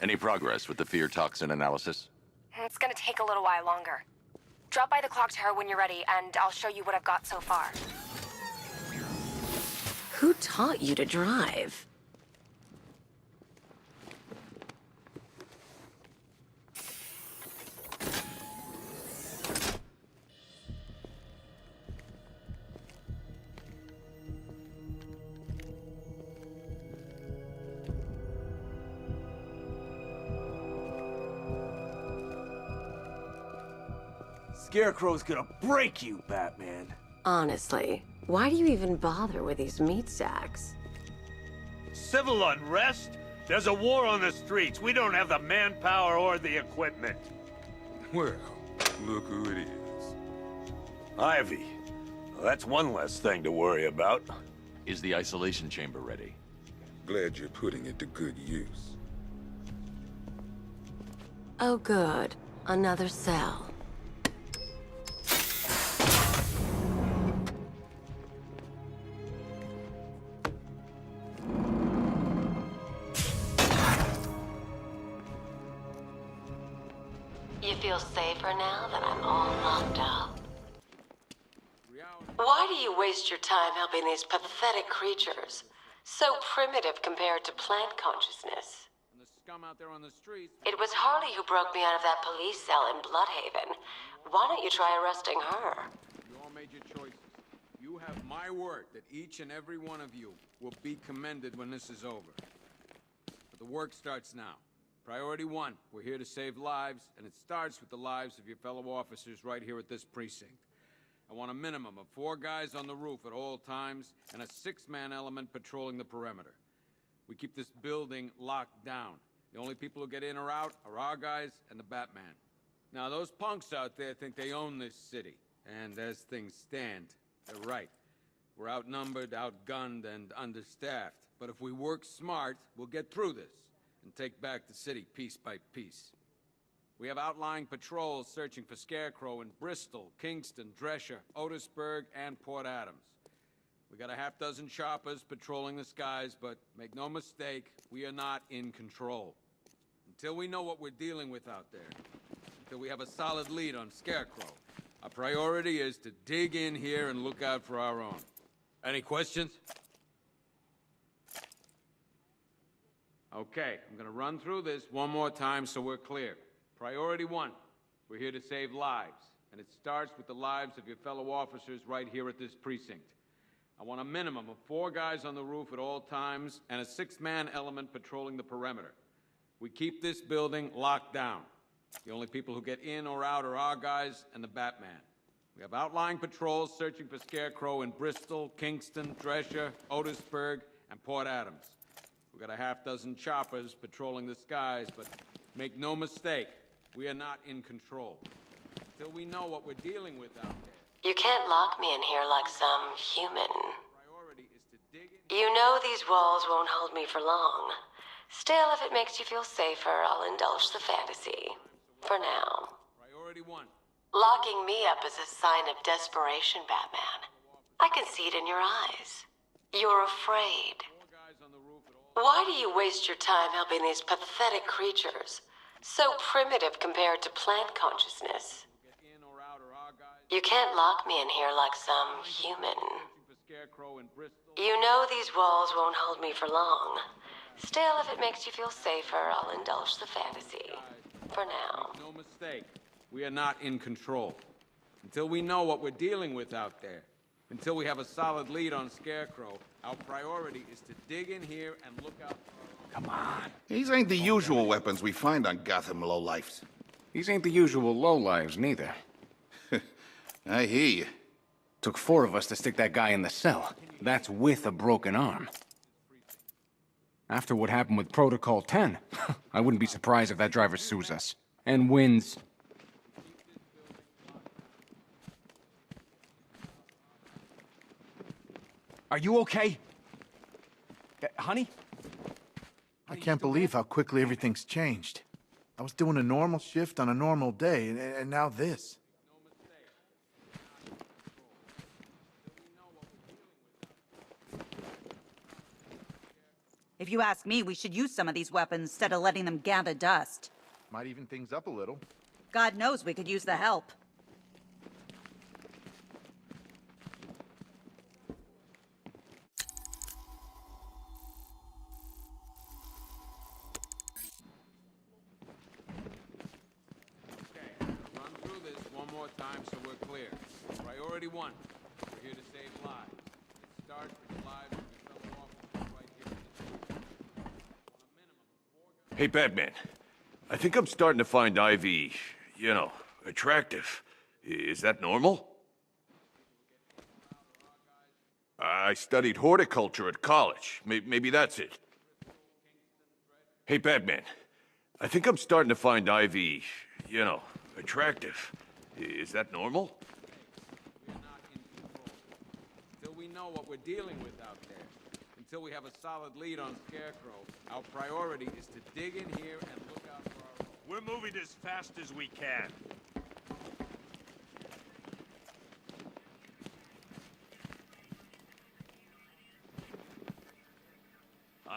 Any progress with the fear toxin analysis? It's gonna take a little while longer. Drop by the clock tower when you're ready, and I'll show you what I've got so far. Who taught you to drive? Scarecrow's gonna break you, Batman. Honestly, why do you even bother with these meat sacks? Civil unrest? There's a war on the streets. We don't have the manpower or the equipment. Well, look who it is. Ivy. Well, that's one less thing to worry about. Is the isolation chamber ready? Glad you're putting it to good use. Oh good, another cell. You feel safer now that I'm all locked up? Why do you waste your time helping these pathetic creatures? So primitive compared to plant consciousness. It was Harley who broke me out of that police cell in Bloodhaven. Why don't you try arresting her? You all made your choices. You have my word that each and every one of you will be commended when this is over. But the work starts now. Priority 1, we're here to save lives, and it starts with the lives of your fellow officers right here at this precinct. I want a minimum of 4 guys on the roof at all times, and a 6-man element patrolling the perimeter. We keep this building locked down. The only people who get in or out are our guys and the Batman. Now, those punks out there think they own this city, and as things stand, they're right. We're outnumbered, outgunned, and understaffed. But if we work smart, we'll get through this and take back the city piece by piece. We have outlying patrols searching for Scarecrow in Bristol, Kingston, Drescher, Otisburg, and Port Adams. We got a half-dozen choppers patrolling the skies, but make no mistake, we are not in control. Until we know what we're dealing with out there, until we have a solid lead on Scarecrow, our priority is to dig in here and look out for our own. Any questions? Okay, I'm gonna run through this one more time so we're clear. Priority 1, we're here to save lives, and it starts with the lives of your fellow officers right here at this precinct. I want a minimum of 4 guys on the roof at all times, and a 6-man element patrolling the perimeter. We keep this building locked down. The only people who get in or out are our guys and the Batman. We have outlying patrols searching for Scarecrow in Bristol, Kingston, Drescher, Otisburg, and Port Adams. We got a half-dozen choppers patrolling the skies, but make no mistake, we are not in control. Until we know what we're dealing with out there. You can't lock me in here like some human. Priority is to dig in. You know these walls won't hold me for long. Still, if it makes you feel safer, I'll indulge the fantasy. For now. Priority 1. Locking me up is a sign of desperation, Batman. I can see it in your eyes. You're afraid. 4 guys on the roof at all. Why do you waste your time helping these pathetic creatures? So primitive compared to plant consciousness. Get in or out are our guys. You can't lock me in here like some human. Searching for Scarecrow in Bristol. You know these walls won't hold me for long. Still, if it makes you feel safer, I'll indulge the fantasy. For now. Make no mistake, we are not in control. Until we know what we're dealing with out there. Until we have a solid lead on Scarecrow, our priority is to dig in here and look out for our... Come on. These ain't the usual weapons we find on Gotham lowlifes. These ain't the usual lowlives, neither. I hear you. Took 4 of us to stick that guy in the cell. That's with a broken arm. After what happened with Protocol 10, I wouldn't be surprised if that driver sues us. And wins. Are you okay? Honey? I can't believe how quickly everything's changed. I was doing a normal shift on a normal day, and now this. If you ask me, we should use some of these weapons instead of letting them gather dust. Might even things up a little. God knows we could use the help. Okay, run through this one more time so we're clear. Priority 1, we're here to save lives. It starts with the lives of your fellow officers right here in the street. On a minimum of 4 guns. Hey, Batman. I think I'm starting to find Ivy, attractive. Is that normal? I studied horticulture at college. Maybe that's it. Hey, Batman. I think I'm starting to find Ivy, attractive. Is that normal? We're not in control. Until we know what we're dealing with out there, until we have a solid lead on Scarecrow, our priority is to dig in here and look out for our own. We're moving as fast as we can.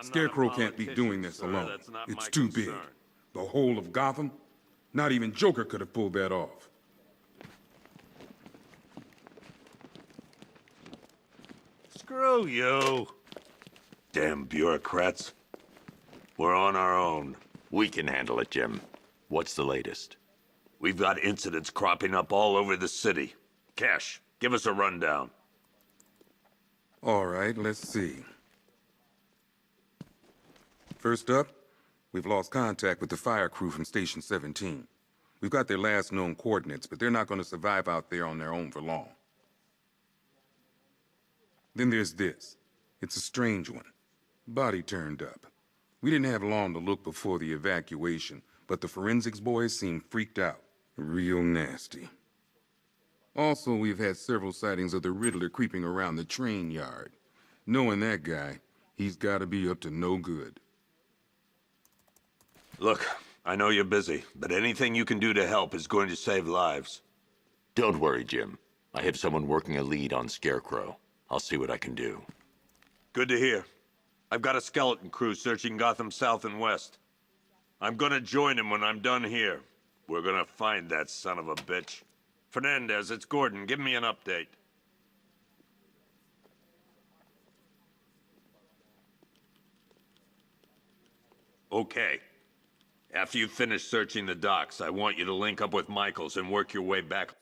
Scarecrow can't be doing this alone. It's too big. The whole of Gotham? Not even Joker could have pulled that off. Screw you. Damn bureaucrats. We're on our own. We can handle it, Jim. What's the latest? We've got incidents cropping up all over the city. Cash, give us a rundown. All right, let's see. First up, we've lost contact with the fire crew from Station 17. We've got their last known coordinates, but they're not going to survive out there on their own for long. Then there's this. It's a strange one. Body turned up. We didn't have long to look before the evacuation, but the forensics boys seemed freaked out. Real nasty. Also, we've had several sightings of the Riddler creeping around the train yard. Knowing that guy, he's got to be up to no good. Look, I know you're busy, but anything you can do to help is going to save lives. Don't worry, Jim. I have someone working a lead on Scarecrow. I'll see what I can do. Good to hear. I've got a skeleton crew searching Gotham South and West. I'm gonna join him when I'm done here. We're gonna find that son of a bitch. Fernandez, it's Gordon. Give me an update. Okay. After you finish searching the docks, I want you to link up with Michaels and work your way back.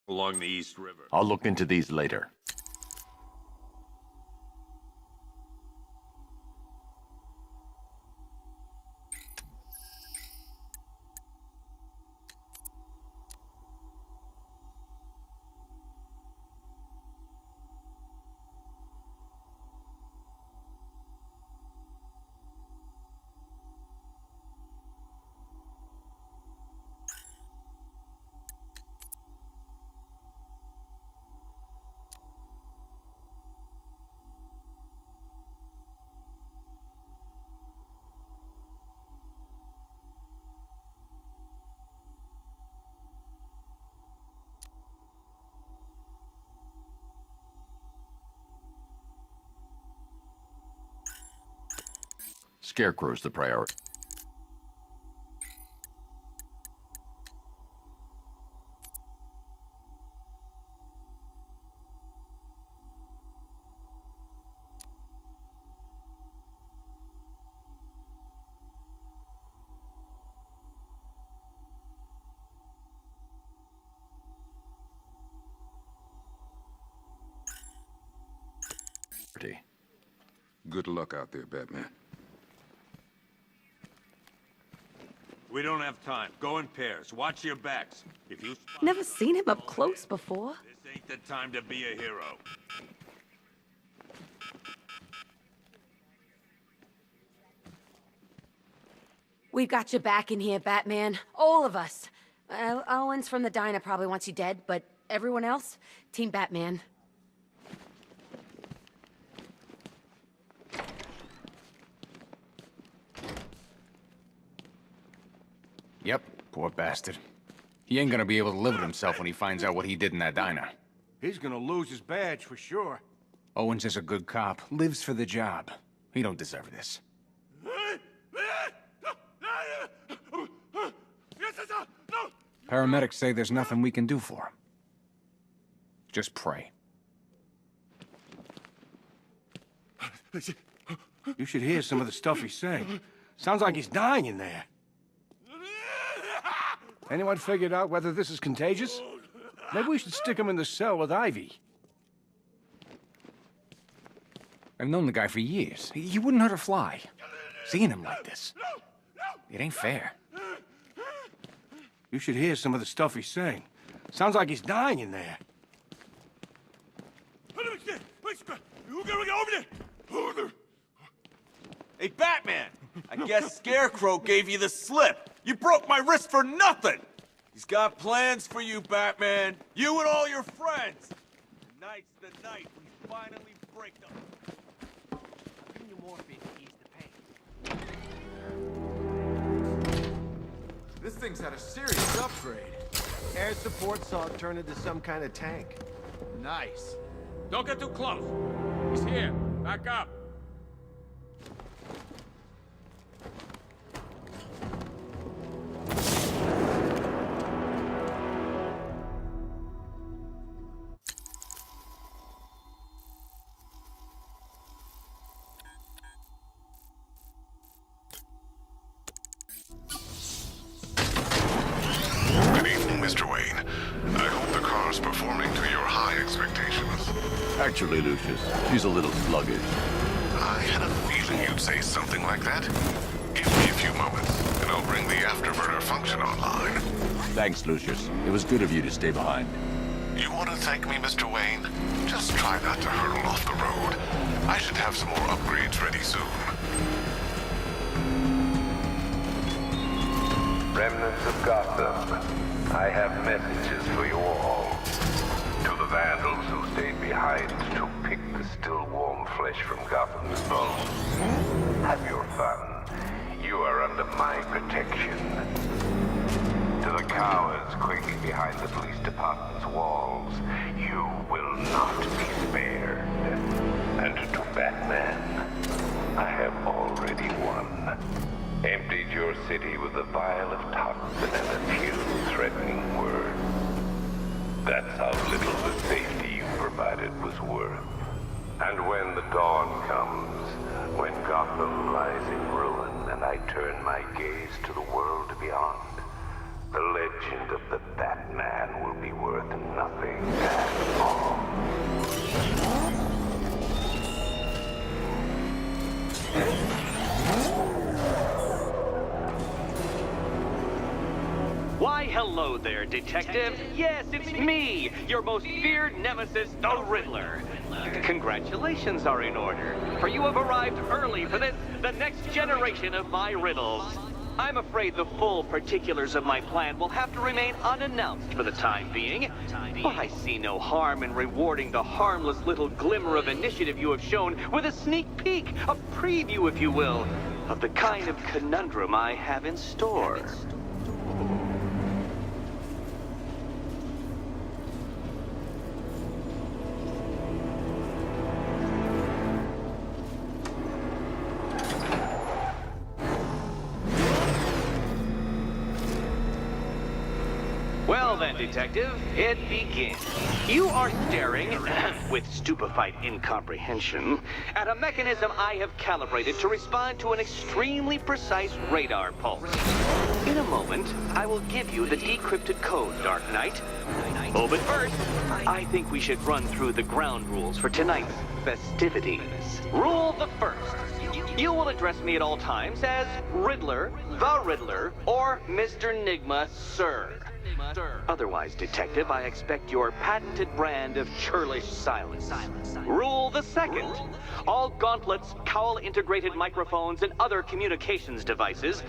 Along the East River. I'll look into these later. Scarecrow's the priority. Good luck out there, Batman. We don't have time. Go in pairs. Watch your backs. If you Never seen him up close before. This ain't the time to be a hero. We've got your back in here, Batman. All of us. Owens from the diner probably wants you dead, but everyone else? Team Batman. Yep, poor bastard. He ain't gonna be able to live with himself when he finds out what he did in that diner. He's gonna lose his badge for sure. Owens is a good cop, lives for the job. He don't deserve this. Paramedics say there's nothing we can do for him. Just pray. You should hear some of the stuff he's saying. Sounds like he's dying in there. Anyone figured out whether this is contagious? Maybe we should stick him in the cell with Ivy. I've known the guy for years. He wouldn't hurt a fly. Seeing him like this, it ain't fair. You should hear some of the stuff he's saying. Sounds like he's dying in there. Hey, Batman! I guess Scarecrow gave you the slip. You broke my wrist for nothing! He's got plans for you, Batman. You and all your friends. Tonight's the night we finally break them. Give me morphine to ease the pain. This thing's had a serious upgrade. Air support saw it turn into some kind of tank. Nice. Don't get too close. He's here. Back up. Mr. Wayne. I hope the car's performing to your high expectations. Actually, Lucius, she's a little sluggish. I had a feeling you'd say something like that. Give me a few moments, and I'll bring the afterburner function online. Thanks, Lucius. It was good of you to stay behind. You want to thank me, Mr. Wayne? Just try not to hurtle off the road. I should have some more upgrades ready soon. Remnants of Gotham, I have messages for you all. To the vandals who stayed behind to pick the still warm flesh from Gotham's bones. Have your fun. You are under my protection. To the cowards quaking behind the police department's walls, you will not be spared. And to Batman, I have already won. Emptied your city with a vial of toxin and a few threatening words. That's how little the safety you provided was worth. And when the dawn comes, when Gotham lies in ruin and I turn my gaze to the world beyond, the legend of the Batman will be worth nothing at all. Why, hello there, Detective. Yes, it's me, your most feared nemesis, the Riddler. Congratulations are in order, for you have arrived early for this, the next generation of my riddles. I'm afraid the full particulars of my plan will have to remain unannounced for the time being, but I see no harm in rewarding the harmless little glimmer of initiative you have shown with a sneak peek, a preview, if you will, of the kind of conundrum I have in store. Well then, Detective, it begins. You are staring, with stupefied incomprehension, at a mechanism I have calibrated to respond to an extremely precise radar pulse. In a moment, I will give you the decrypted code, Dark Knight. Oh, but first, I think we should run through the ground rules for tonight's festivities. Rule the first. You will address me at all times as Riddler, the Riddler, or Mr. Nigma, sir. Otherwise, Detective, I expect your patented brand of churlish silence. Rule the second. All gauntlets, cowl-integrated microphones, and other communications devices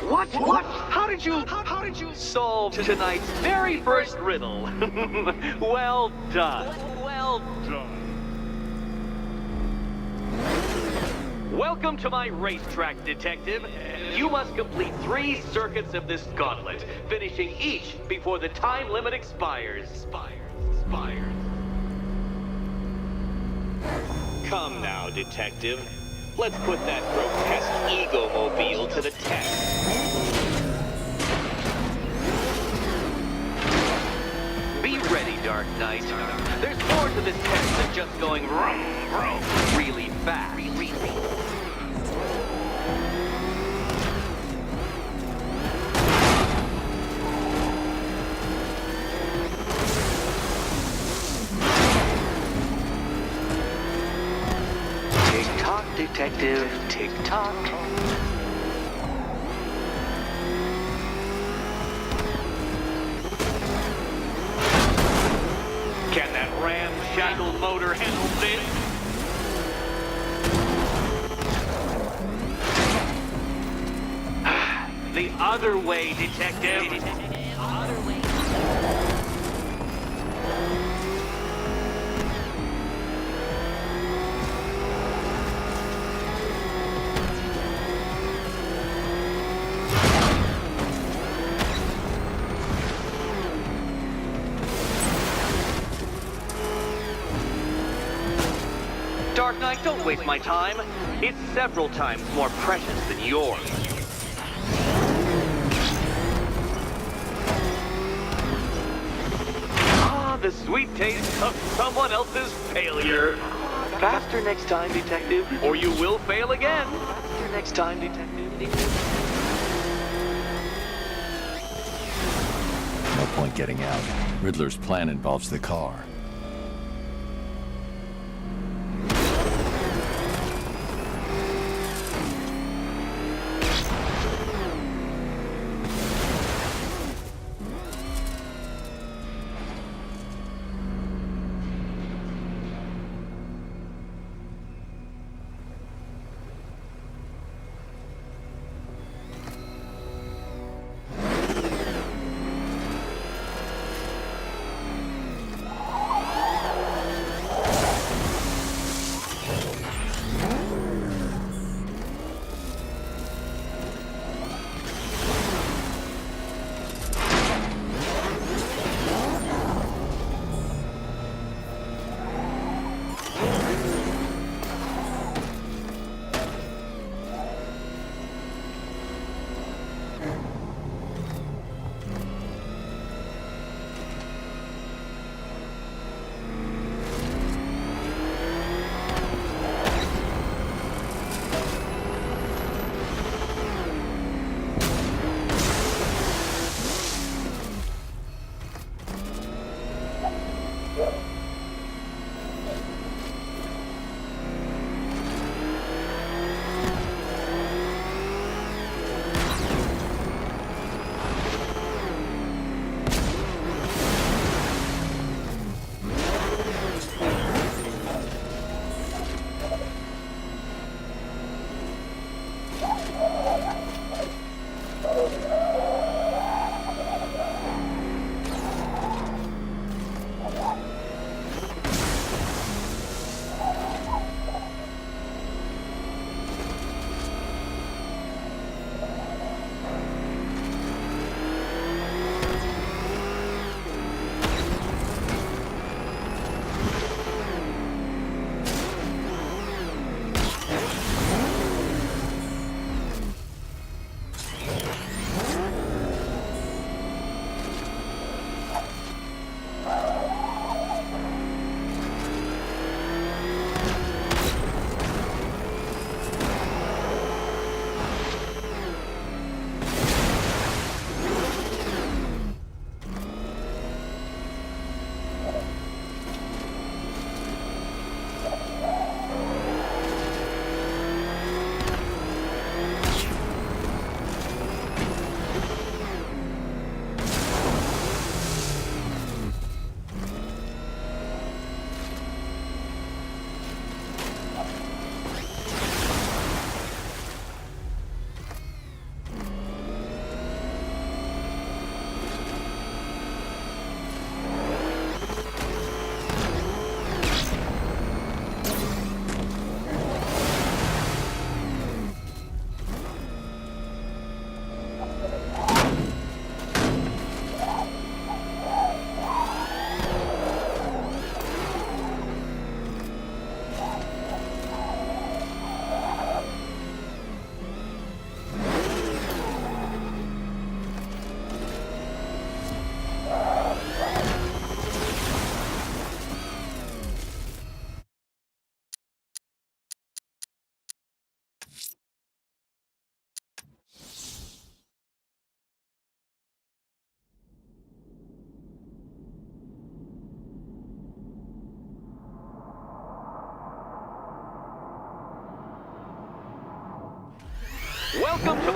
What? How did you solve tonight's very first riddle? Well done. Well done. Welcome to my racetrack, Detective. You must complete 3 circuits of this gauntlet, finishing each before the time limit expires. Come now, Detective. Let's put that grotesque ego-mobile to the test. Be ready, Dark Knight. There's more to this test than just going vroom, vroom, really fast. Tick-tock, Detective, tick-tock. Can that ramshackle motor handle this? The other way, Detective. Dark Knight, don't waste my time. It's several times more precious than yours. Ah, the sweet taste of someone else's failure. Faster next time, Detective, or you will fail again. Faster next time, Detective. No point getting out. Riddler's plan involves the car.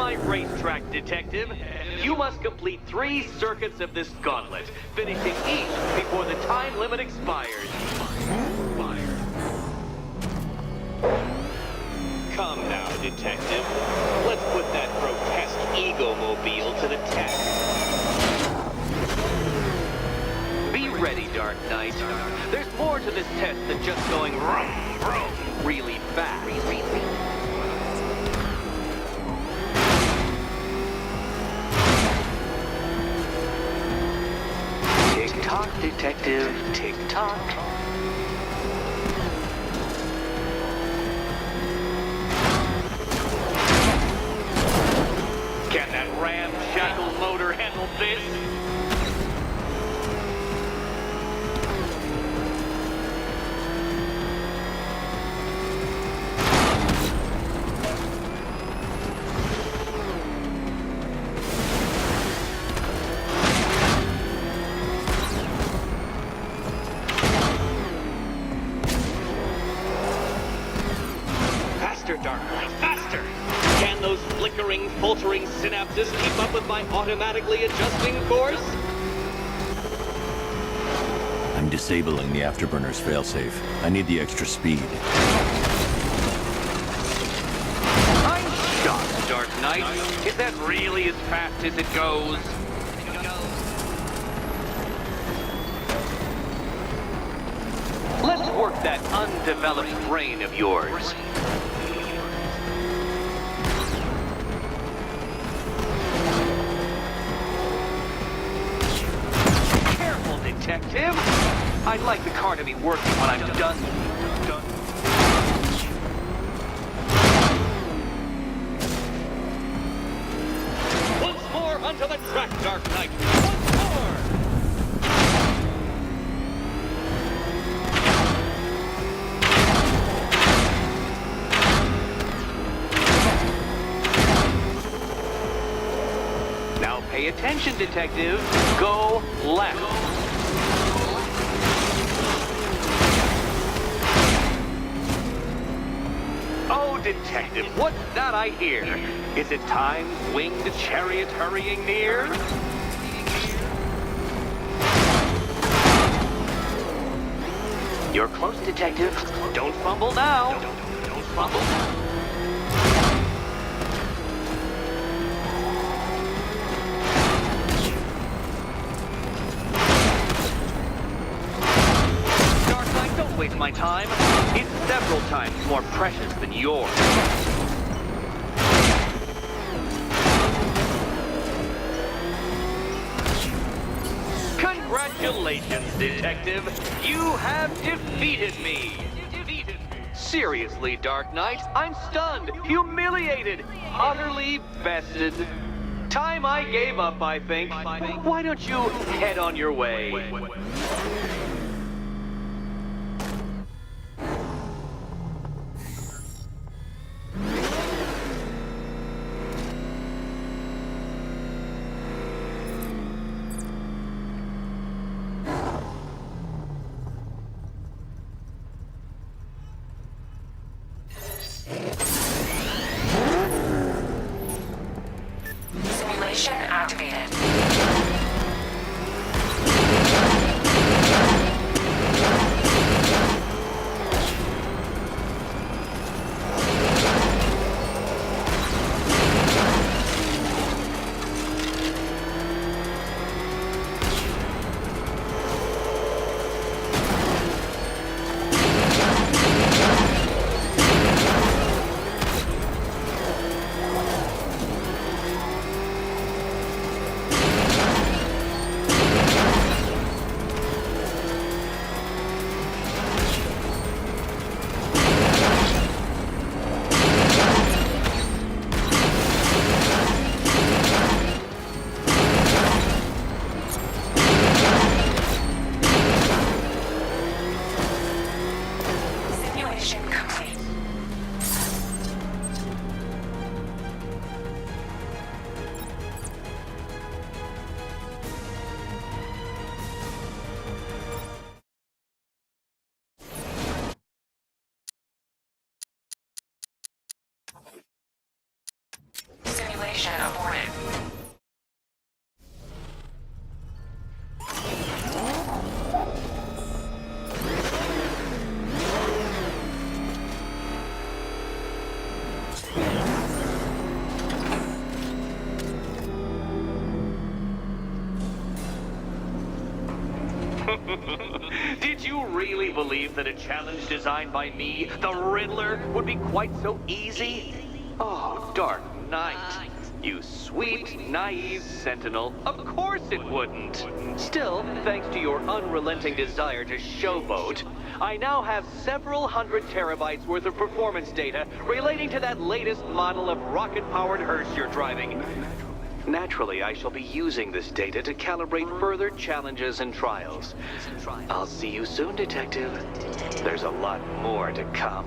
my racetrack, Detective. You must complete 3 circuits of this gauntlet, finishing each before the time limit expires. Come now, Detective. Let's put that grotesque ego-mobile to the test. Be ready, Dark Knight. There's more to this test than just going vroom, vroom, really fast. Tick-tock, Detective, tick-tock. Can that ramshackle motor handle this? Faster, Dark Knight, faster! Can those flickering, faltering synapses keep up with my automatically adjusting course? I'm disabling the afterburner's failsafe. I need the extra speed. I'm shocked, Dark Knight. Is that really as fast as it goes? Let's work that undeveloped brain of yours. Careful, Detective. I'd like the car to be working when I'm done. Once more onto the track, Dark Knight. Once more! Now pay attention, Detective. Go left. Oh, Detective, what's that I hear? Is it time's winged chariot hurrying near? You're close, Detective. Don't fumble now. Don't fumble. Dark Knight, don't waste my time. It's several times more precious than yours. Congratulations, Detective. You have defeated me. Seriously, Dark Knight, I'm stunned, humiliated, utterly bested. Time I gave up, I think. Why don't you head on your way? Simulation activated. Did you really believe that a challenge designed by me, the Riddler, would be quite so easy? Oh, Dark Knight. You sweet, naive sentinel. Of course it wouldn't. Still, thanks to your unrelenting desire to showboat, I now have several hundred terabytes worth of performance data relating to that latest model of rocket-powered hearse you're driving. Naturally, I shall be using this data to calibrate further challenges and trials. I'll see you soon, Detective. There's a lot more to come.